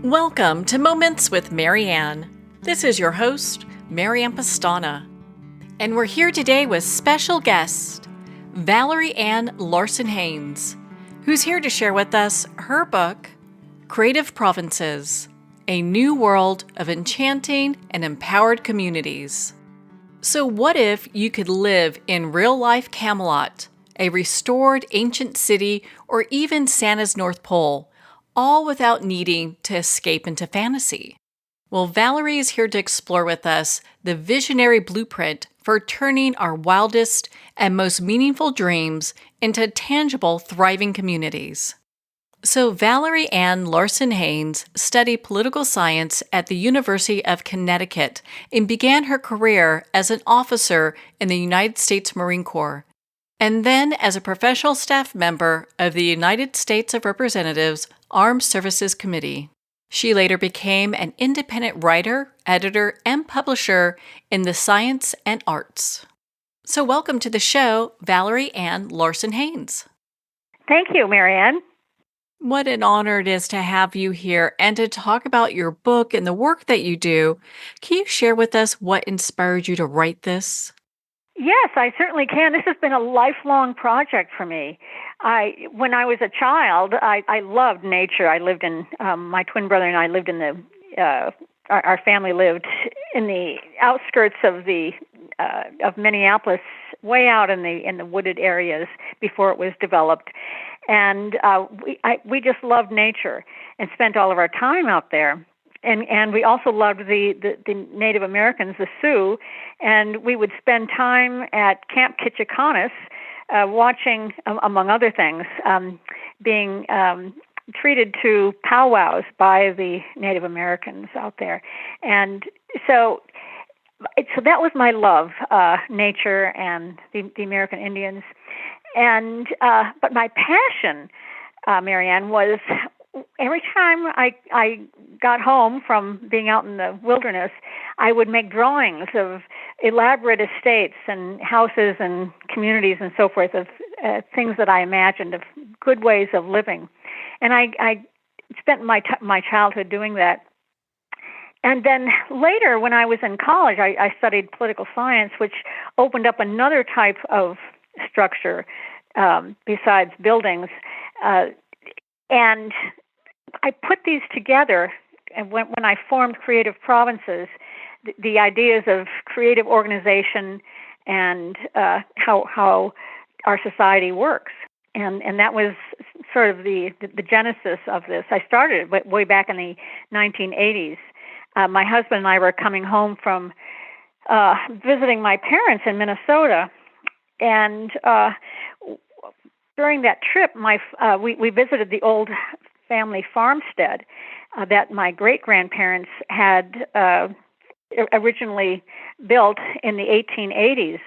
Welcome to Moments with Marianne. This is your host, Marianne Pastana. And we're here today with special guest, Valerie Ann Larson Haynes, who's here to share with us her book, Creative Provinces, A New World of Enchanting and Empowered Communities. So what if you could live in real-life Camelot, a restored ancient city, or even Santa's North Pole, all without needing to escape into fantasy? Well, Valerie is here to explore with us the visionary blueprint for turning our wildest and most meaningful dreams into tangible, thriving communities. So Valerie Ann Larson Haynes studied political science at the University of Connecticut and began her career as an officer in the United States Marine Corps, and then as a professional staff member of the United States of Representatives Armed Services Committee. She later became an independent writer, editor, and publisher in the science and arts. So welcome to the show, Valerie Ann Larson Haynes. Thank you, Marianne. What an honor it is to have you here and to talk about your book and the work that you do. Can you share with us what inspired you to write this? Yes, I certainly can. This has been a lifelong project for me. When I was a child, I loved nature. I lived in my twin brother and I lived in our family lived in the outskirts of Minneapolis, way out in the wooded areas before it was developed, and we just loved nature and spent all of our time out there. And we also loved the Native Americans, the Sioux, and we would spend time at Camp Kitchicanis watching, among other things, being treated to powwows by the Native Americans out there. And so that was my love, nature and the American Indians. And but my passion, Marianne, was every time I got home from being out in the wilderness, I would make drawings of elaborate estates and houses and communities and so forth, of things that I imagined, of good ways of living. And I spent my childhood doing that. And then later, when I was in college, I studied political science, which opened up another type of structure besides buildings. And I put these together, and when I formed Creative Provinces, the ideas of creative organization and how our society works, and that was sort of the genesis of this. I started way back in the 1980s. My husband and I were coming home from visiting my parents in Minnesota, and during that trip, we visited the old family farmstead that my great-grandparents had originally built in the 1880s,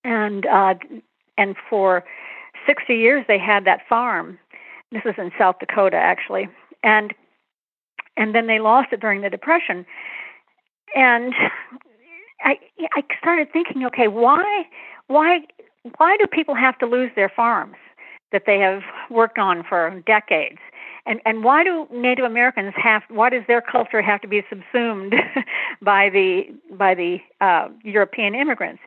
and for 60 years they had that farm. This is in South Dakota, actually, and then they lost it during the Depression. And I started thinking, okay, why do people have to lose their farms that they have worked on for decades? And why do Native Americans why does their culture have to be subsumed by the European immigrants?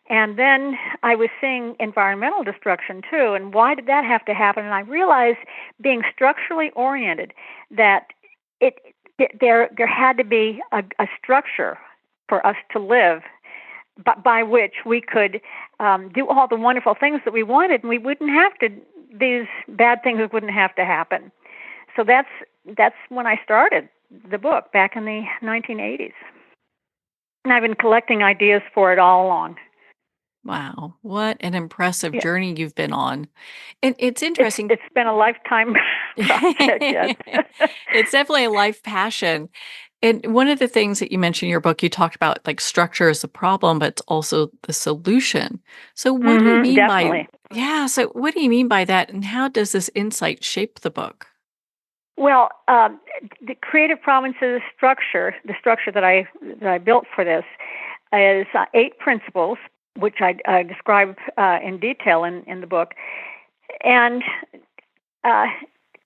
And then I was seeing environmental destruction too, and why did that have to happen? And I realized, being structurally oriented, that there had to be a structure for us to live, by which we could do all the wonderful things that we wanted, and we wouldn't have to. These bad things wouldn't have to happen. So that's when I started the book back in the 1980s, and I've been collecting ideas for it all along. Wow, what an impressive journey you've been on. And it's interesting. It's been a lifetime project, yes. It's definitely a life passion. And one of the things that you mentioned in your book, you talked about like structure is the problem, but it's also the solution. So what do you mean definitely. so what do you mean by that? And how does this insight shape the book? Well, the Creative Provinces structure, the structure that I built for this, is 8 principles, which I describe in detail in the book. And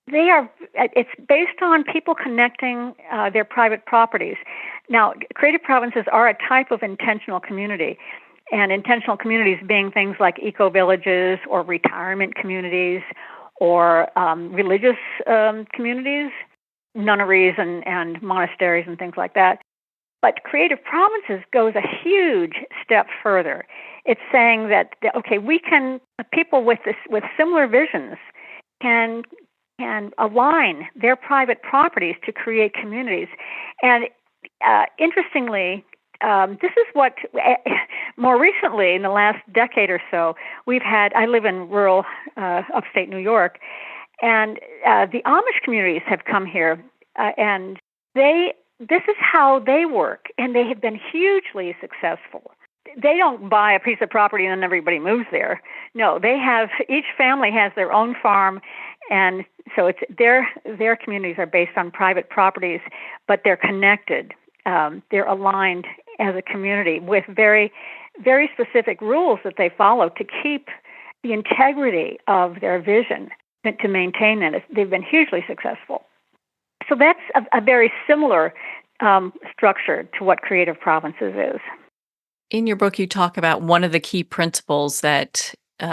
It's based on people connecting their private properties. Now, creative provinces are a type of intentional community, and intentional communities being things like eco-villages or retirement communities or religious communities, nunneries and monasteries and things like that. But creative provinces goes a huge step further. It's saying that, okay, people with similar visions can align their private properties to create communities. And interestingly, this is what, more recently, in the last decade or so, I live in rural upstate New York, and the Amish communities have come here, and this is how they work, and they have been hugely successful. They don't buy a piece of property and then everybody moves there. No, each family has their own farm, and so it's their communities are based on private properties, but they're connected. They're aligned as a community with very, very specific rules that they follow to keep the integrity of their vision and to maintain that. They've been hugely successful. So that's a very similar structure to what Creative Provinces is. In your book, you talk about one of the key principles that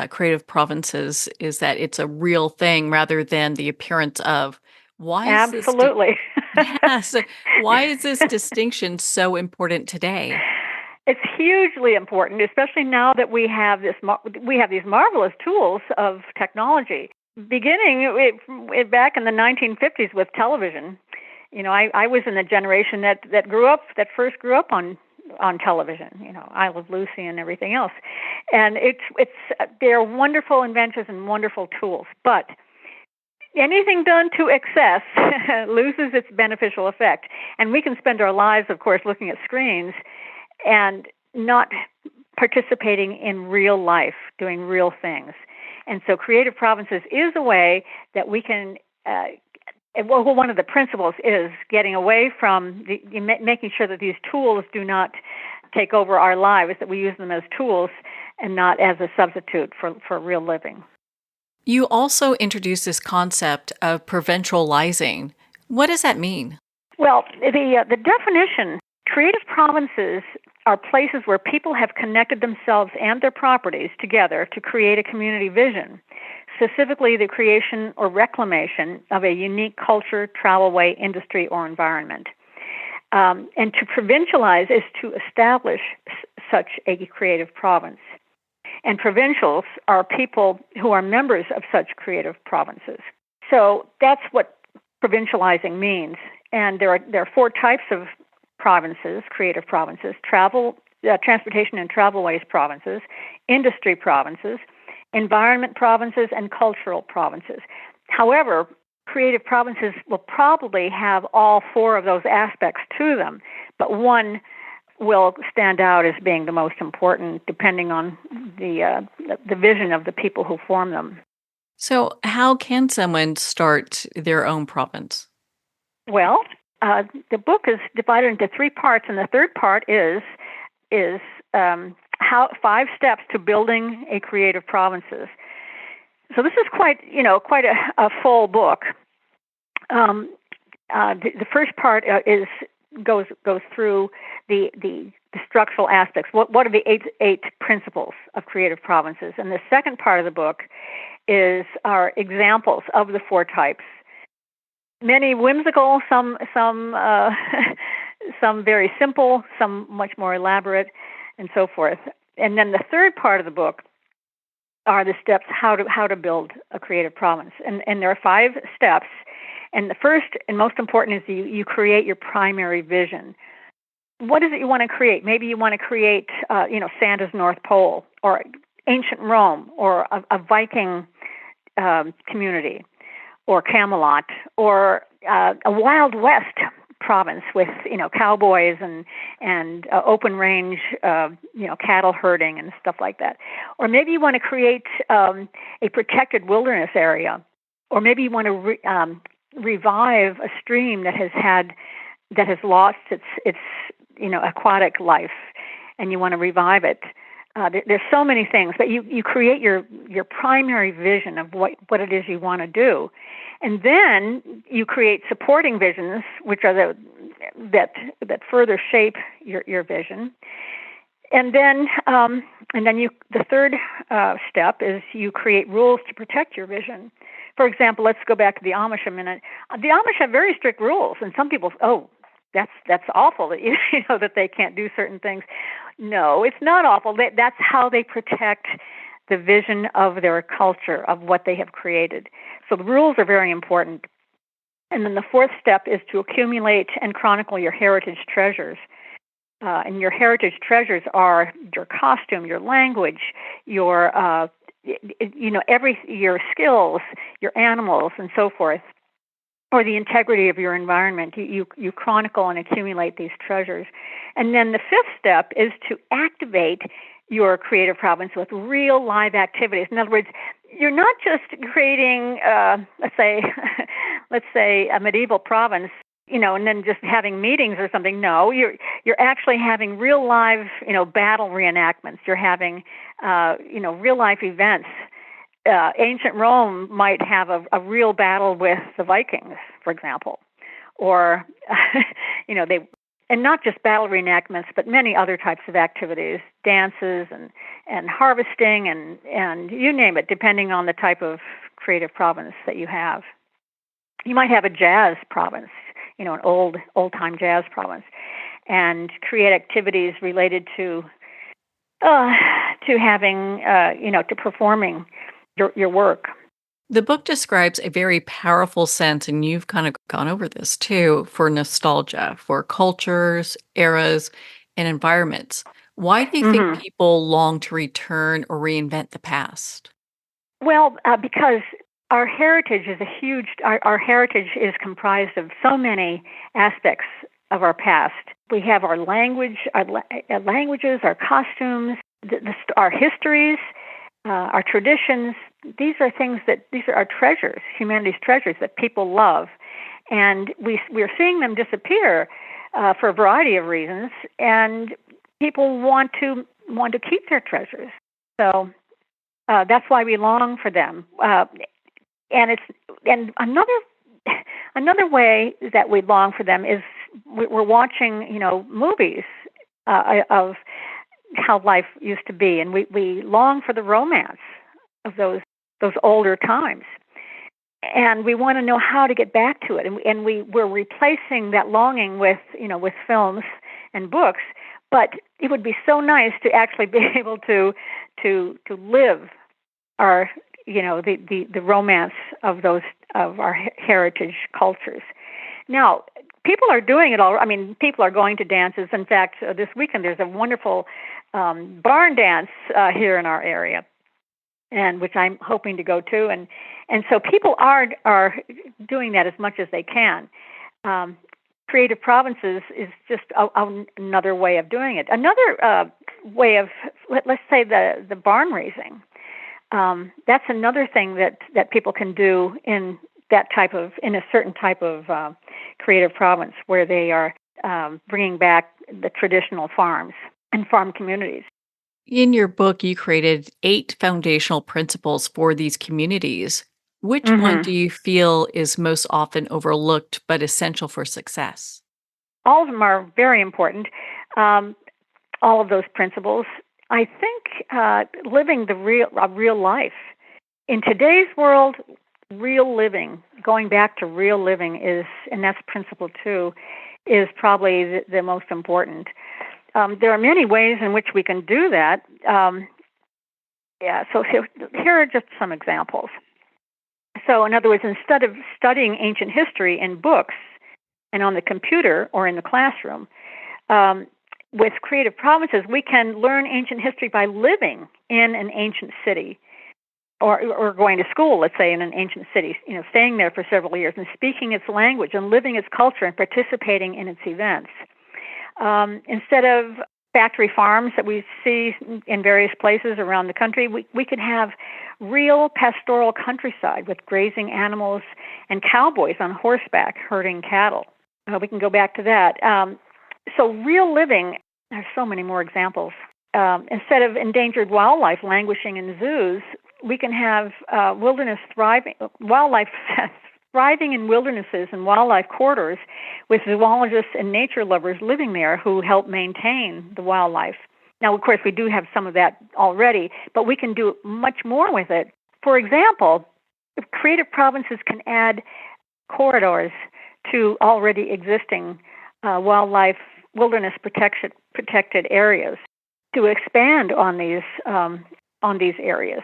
Creative Provinces is that it's a real thing rather than the appearance of. Why is Absolutely. So why is this distinction so important today? It's hugely important, especially now that we have these marvelous tools of technology. Beginning back in the 1950s with television, I was in the generation that first grew up on television. I Love Lucy and everything else, and they're wonderful inventions and wonderful tools, but anything done to excess loses its beneficial effect. And we can spend our lives, of course, looking at screens and not participating in real life, doing real things. And so Creative Provinces is a way that we can, one of the principles is getting away from making sure that these tools do not take over our lives, that we use them as tools and not as a substitute for real living. You also introduced this concept of provincializing. What does that mean? Well, the definition, Creative Provinces are places where people have connected themselves and their properties together to create a community vision, specifically the creation or reclamation of a unique culture, travelway, industry, or environment. And to provincialize is to establish such a creative province. And provincials are people who are members of such creative provinces. So that's what provincializing means. And there are four types of provinces, creative provinces: transportation and travelways provinces, industry provinces, environment provinces, and cultural provinces. However, creative provinces will probably have all four of those aspects to them, but one will stand out as being the most important, depending on the vision of the people who form them. So how can someone start their own province? Well, the book is divided into three parts, and the third part is 5 steps to building a creative provinces. So this is quite a full book. The first part goes through the structural aspects. What are the eight principles of creative provinces? And the second part of the book are examples of the 4 types. Many whimsical, some very simple, some much more elaborate, and so forth. And then the third part of the book are the steps how to build a creative province. And there are 5 steps. And the first and most important is you create your primary vision. What is it you want to create? Maybe you want to create, Santa's North Pole, or ancient Rome, or a Viking community, or Camelot, or a Wild West province with cowboys and open range cattle herding and stuff like that. Or maybe you want to create a protected wilderness area, or maybe you want to revive a stream that has lost its aquatic life, and you want to revive it. There's so many things, but you create your primary vision of what it is you want to do, and then you create supporting visions, which are that further shape your vision, and then the third step is you create rules to protect your vision. For example, let's go back to the Amish a minute. The Amish have very strict rules, and some people, that's awful that that they can't do certain things. No, it's not awful. That's how they protect the vision of their culture, of what they have created. So the rules are very important. And then the fourth step is to accumulate and chronicle your heritage treasures. And your heritage treasures are your costume, your language, your your skills, your animals, and so forth, or the integrity of your environment. You chronicle and accumulate these treasures. And then the fifth step is to activate your creative province with real live activities. In other words, you're not just creating, let's say a medieval province, and then just having meetings or something. No, you're actually having real live, battle reenactments. You're having, real life events. Ancient Rome might have a real battle with the Vikings, for example, or and not just battle reenactments, but many other types of activities, dances and harvesting and you name it, depending on the type of creative province that you have. You might have a jazz province, an old-time jazz province, and create activities related to having, to performing your work. The book describes a very powerful sense, and you've kind of gone over this too, for nostalgia, for cultures, eras, and environments. Why do you think people long to return or reinvent the past? Well, because our heritage is our heritage is comprised of so many aspects of our past. We have our language, our languages, our costumes, our histories, our traditions. These are our treasures, humanity's treasures that people love. And we're seeing them disappear for a variety of reasons, and people want to keep their treasures. So that's why we long for them. And another way that we long for them is we're watching, movies of how life used to be, and we long for the romance of those older times, and we want to know how to get back to it, and we're replacing that longing with films and books. But it would be so nice to actually be able to live our the romance of our heritage cultures. Now, people are doing it all. I mean, people are going to dances. In fact, this weekend there's a wonderful barn dance here in our area, and which I'm hoping to go to. And so people are doing that as much as they can. Creative Provinces is just another way of doing it. Another way of, let's say, the barn raising. That's another thing that people can do in a certain type of creative province, where they are bringing back the traditional farms and farm communities. In your book, you created 8 foundational principles for these communities. Which one do you feel is most often overlooked but essential for success? All of them are very important. All of those principles. I think living a real life. In today's world, real living, going back to real living and that's principle 2, is probably the most important. There are many ways in which we can do that. So here are just some examples. So in other words, instead of studying ancient history in books and on the computer or in the classroom, with Creative Provinces, we can learn ancient history by living in an ancient city, or going to school, let's say, in an ancient city, staying there for several years and speaking its language and living its culture and participating in its events. Instead of factory farms that we see in various places around the country, we could have real pastoral countryside with grazing animals and cowboys on horseback herding cattle. We can go back to that. So real living, there's so many more examples. instead of endangered wildlife languishing in zoos, we can have wildlife thriving in wildernesses and wildlife corridors with zoologists and nature lovers living there who help maintain the wildlife. Now, of course, we do have some of that already, but we can do much more with it. For example, if creative provinces can add corridors to already existing wilderness protected areas to expand on these areas.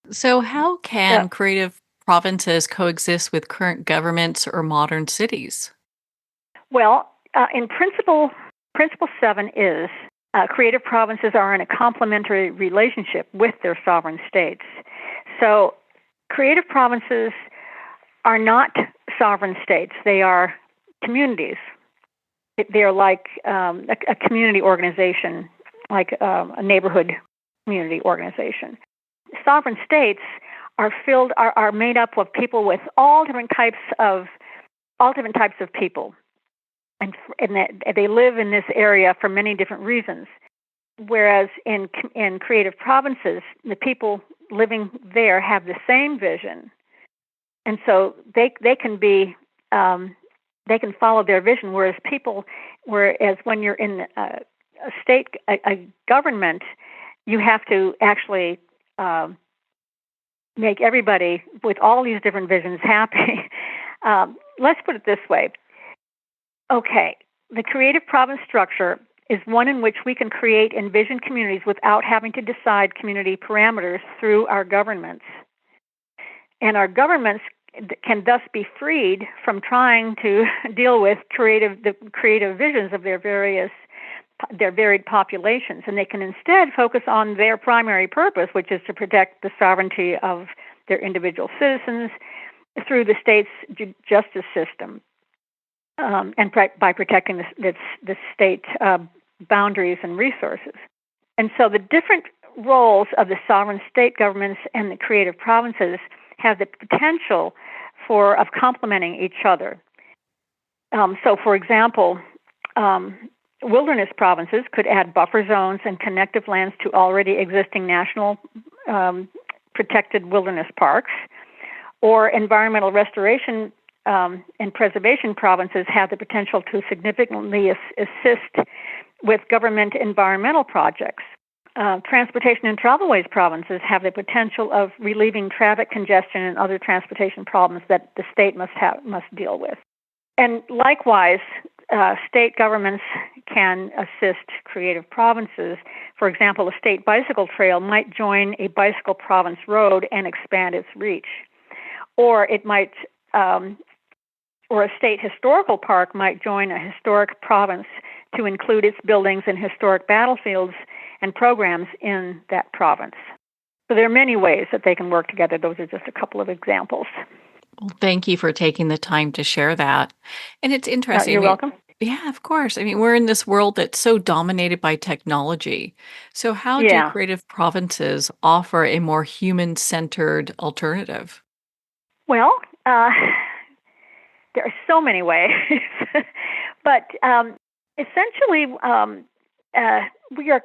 So, how can creative provinces coexist with current governments or modern cities? Well, in Principle 7 is creative provinces are in a complementary relationship with their sovereign states. So, creative provinces are not sovereign states. They are communities. They are like a community organization, like a neighborhood community organization. Sovereign states are made up of people with all different types of people, and they live in this area for many different reasons. Whereas in creative provinces, the people living there have the same vision, and so they can follow their vision. Whereas when you're in a government, you have to actually make everybody with all these different visions happy. Let's put it this way. Okay, the creative province structure is one in which we can create envisioned communities without having to decide community parameters through our governments. And our governments can thus be freed from trying to deal with the creative visions of their varied populations, and they can instead focus on their primary purpose, which is to protect the sovereignty of their individual citizens through the state's justice system, and by protecting the state boundaries and resources. And so the different roles of the sovereign state governments and the creative provinces have the potential of complementing each other. So, for example, wilderness provinces could add buffer zones and connective lands to already existing national protected wilderness parks, or environmental restoration and preservation provinces have the potential to significantly assist with government environmental projects. Transportation and travelways provinces have the potential of relieving traffic congestion and other transportation problems that the state must deal with. And likewise, state governments can assist creative provinces. For example, a state bicycle trail might join a bicycle province road and expand its reach, or it might, or a state historical park might join a historic province to include its buildings and historic battlefields and programs in that province. So there are many ways that they can work together. Those are just a couple of examples. Well, thank you for taking the time to share that. And it's interesting. You're welcome. Yeah, of course. I mean, we're in this world that's so dominated by technology. So how do creative provinces offer a more human-centered alternative? Well, there are so many ways, but essentially, we are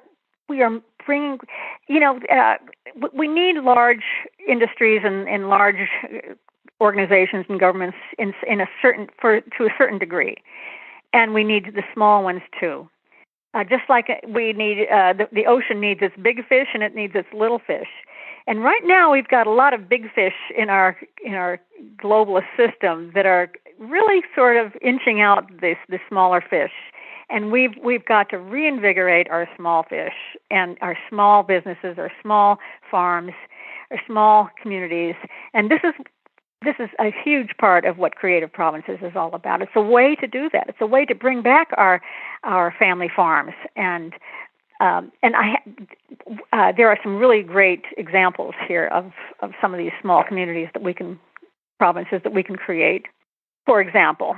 bringing. We need large industries and large organizations and governments to a certain degree, and we need the small ones too. Just like we need the ocean needs its big fish and it needs its little fish. And right now we've got a lot of big fish in our globalist system that are really sort of inching out the smaller fish. And we've got to reinvigorate our small fish and our small businesses, our small farms, our small communities. And this is a huge part of what Creative Provinces is all about. It's a way to do that. It's a way to bring back our family farms, and there are some really great examples here of some of these small communities provinces that we can create. For example,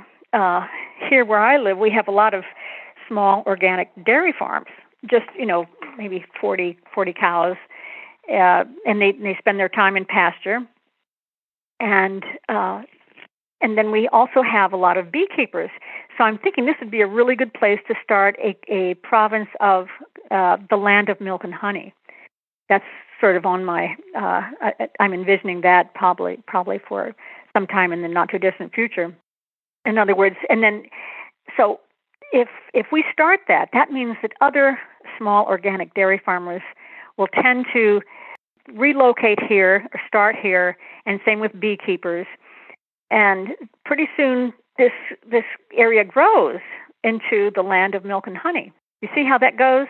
here where I live, we have a lot of small organic dairy farms. Just maybe 40 cows, and they spend their time in pasture. And then we also have a lot of beekeepers. So I'm thinking this would be a really good place to start a province of the land of milk and honey. That's sort of on my. I'm envisioning that probably for some time in the not too distant future. In other words, and then so if we start that, that means that other small organic dairy farmers will tend to relocate here or start here, and same with beekeepers. And pretty soon, this area grows into the land of milk and honey. You see how that goes?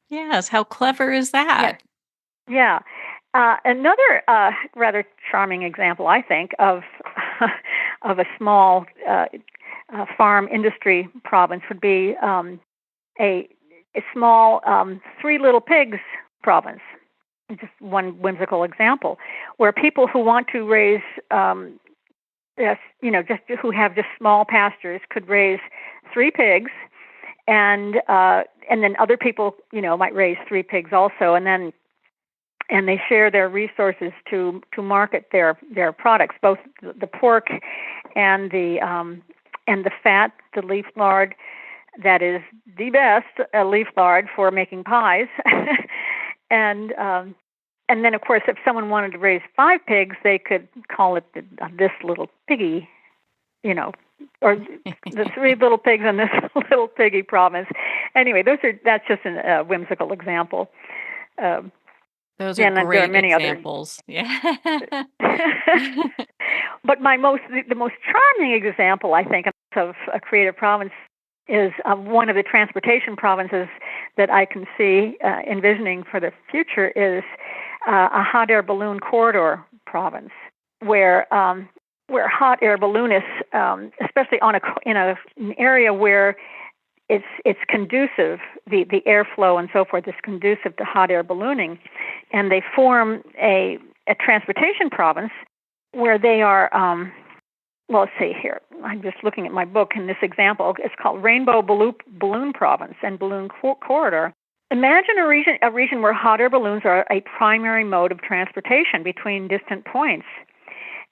Yes, how clever is that? Yeah. Another rather charming example, I think, of of a small farm industry province would be a small Three Little Pigs province. Just one whimsical example, where people who want to raise, just who have just small pastures, could raise 3 pigs, and then other people, might raise 3 pigs also, and they share their resources to market their products, both the pork and the fat, the leaf lard. That is the best leaf lard for making pies. And then, of course, if someone wanted to raise 5 pigs, they could call it this little piggy, or the 3 little pigs in this little piggy province. Anyway, that's just a whimsical example. Those are great there are many examples. Others. Yeah. But the most charming example, I think, of a creative province is one of the transportation provinces that I can see envisioning for the future is a hot air balloon corridor province, where hot air balloonists, especially in an area where it's conducive, the airflow and so forth is conducive to hot air ballooning, and they form a transportation province where they are. Well, let's see here. I'm just looking at my book, and this example is called Rainbow Balloon Province and Balloon Corridor. Imagine a region where hot air balloons are a primary mode of transportation between distant points.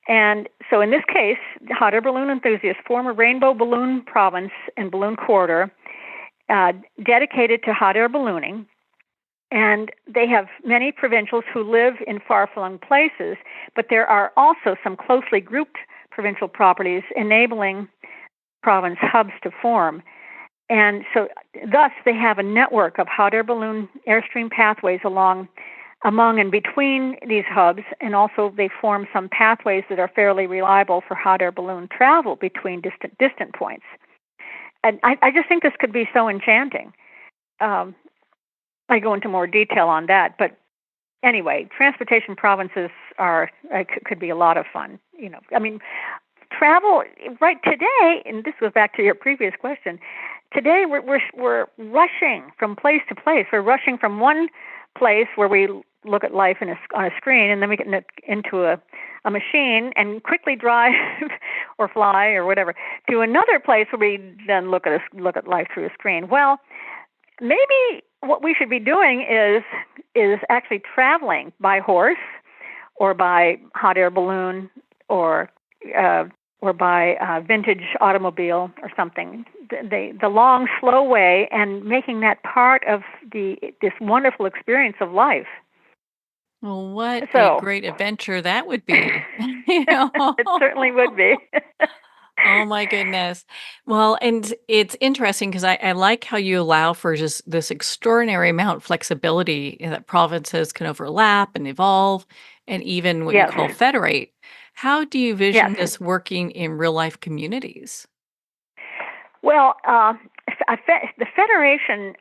And so in this case, hot air balloon enthusiasts form a rainbow balloon province and balloon corridor dedicated to hot air ballooning. And they have many provincials who live in far-flung places, but there are also some closely grouped provincial properties enabling province hubs to form. And so thus they have a network of hot air balloon airstream pathways among and between these hubs, and also they form some pathways that are fairly reliable for hot air balloon travel between distant points. And I just think this could be so enchanting. I go into more detail on that, but anyway, transportation provinces could be a lot of fun. Travel right today, and this goes back to your previous question. Today we're rushing from place to place. We're rushing from one place where we look at life on a screen, and then we get into a machine and quickly drive or fly or whatever to another place where we then look at life through a screen. Well, maybe what we should be doing is actually traveling by horse or by hot air balloon or by vintage automobile or something. The long, slow way, and making that part of this wonderful experience of life. Well, what a great adventure that would be. It certainly would be. Oh my goodness. Well, and it's interesting because I like how you allow for just this extraordinary amount of flexibility that provinces can overlap and evolve, and even what you call federate. How do you vision this working in real life communities? Well, the federation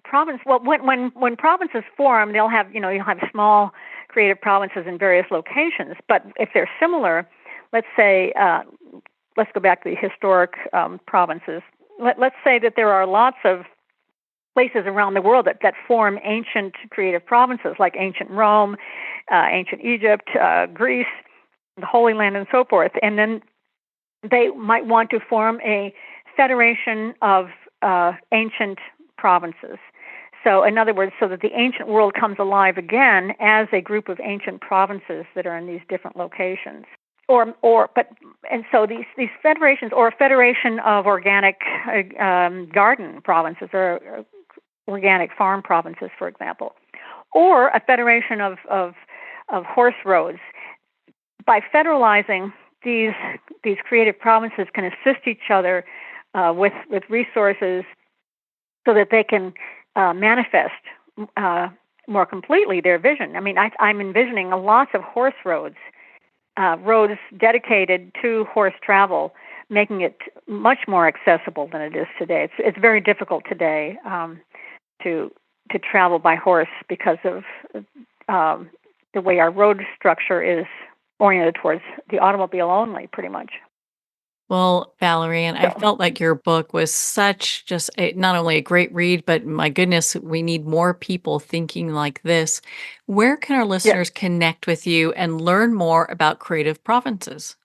province. Well, when provinces form, you'll have small creative provinces in various locations. But if they're similar, let's say, let's go back to the historic provinces. Let's say that there are lots of places around the world that form ancient creative provinces, like ancient Rome, ancient Egypt, Greece, the Holy Land, and so forth. And then they might want to form a federation of ancient provinces. So, in other words, so that the ancient world comes alive again as a group of ancient provinces that are in these different locations. So these federations, or a federation of organic garden provinces, or organic farm provinces, for example, or a federation of horse roads. By federalizing, these creative provinces can assist each other with resources so that they can manifest more completely their vision. I mean, I'm envisioning lots of horse roads, roads dedicated to horse travel, making it much more accessible than it is today. It's very difficult today to travel by horse because of the way our road structure is oriented towards the automobile only, pretty much. Well, Valerie, and I So, felt like your book was such not only a great read, but my goodness, we need more people thinking like this. Where can our yeah. listeners connect with you and learn more about Creative Provinces?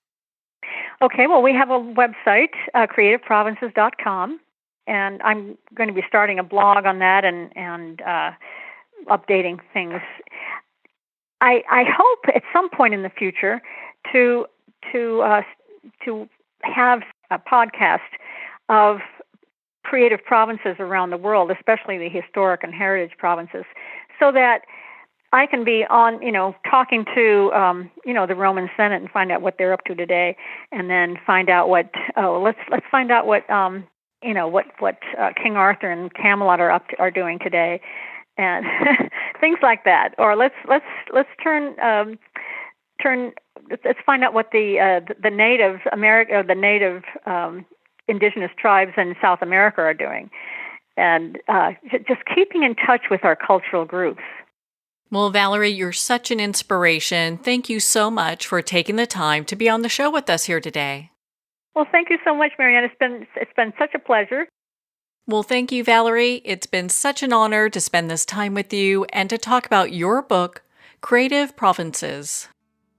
Okay, well, we have a website, creativeprovinces.com, and I'm going to be starting a blog on that and updating things. I hope at some point in the future to have a podcast of creative provinces around the world, especially the historic and heritage provinces, so that I can be on, talking to, the Roman Senate and find out what they're up to today, and then find out let's find out what, what King Arthur and Camelot are doing today, and things like that. Or let's find out what the native indigenous tribes in South America are doing, and just keeping in touch with our cultural groups. Well, Valerie, you're such an inspiration. Thank you so much for taking the time to be on the show with us here today. Well, thank you so much, Marianne. It's been such a pleasure. Well, thank you, Valerie. It's been such an honor to spend this time with you and to talk about your book, Creative Provinces.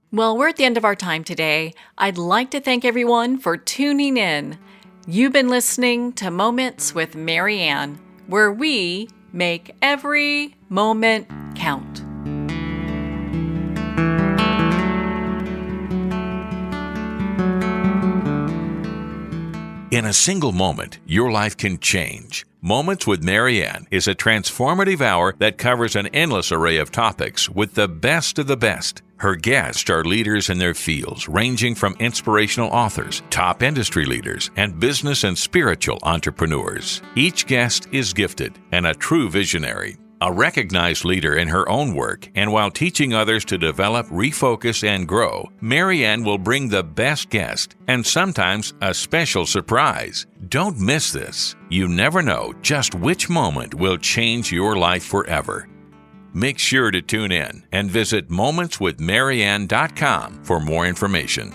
Well, we're at the end of our time today. I'd like to thank everyone for tuning in. You've been listening to Moments with Marianne, where we make every moment count. In a single moment, your life can change. Moments with Marianne is a transformative hour that covers an endless array of topics with the best of the best. Her guests are leaders in their fields, ranging from inspirational authors, top industry leaders, and business and spiritual entrepreneurs. Each guest is gifted and a true visionary. A recognized leader in her own work, and while teaching others to develop, refocus, and grow, Marianne will bring the best guest and sometimes a special surprise. Don't miss this. You never know just which moment will change your life forever. Make sure to tune in and visit momentswithmarianne.com for more information.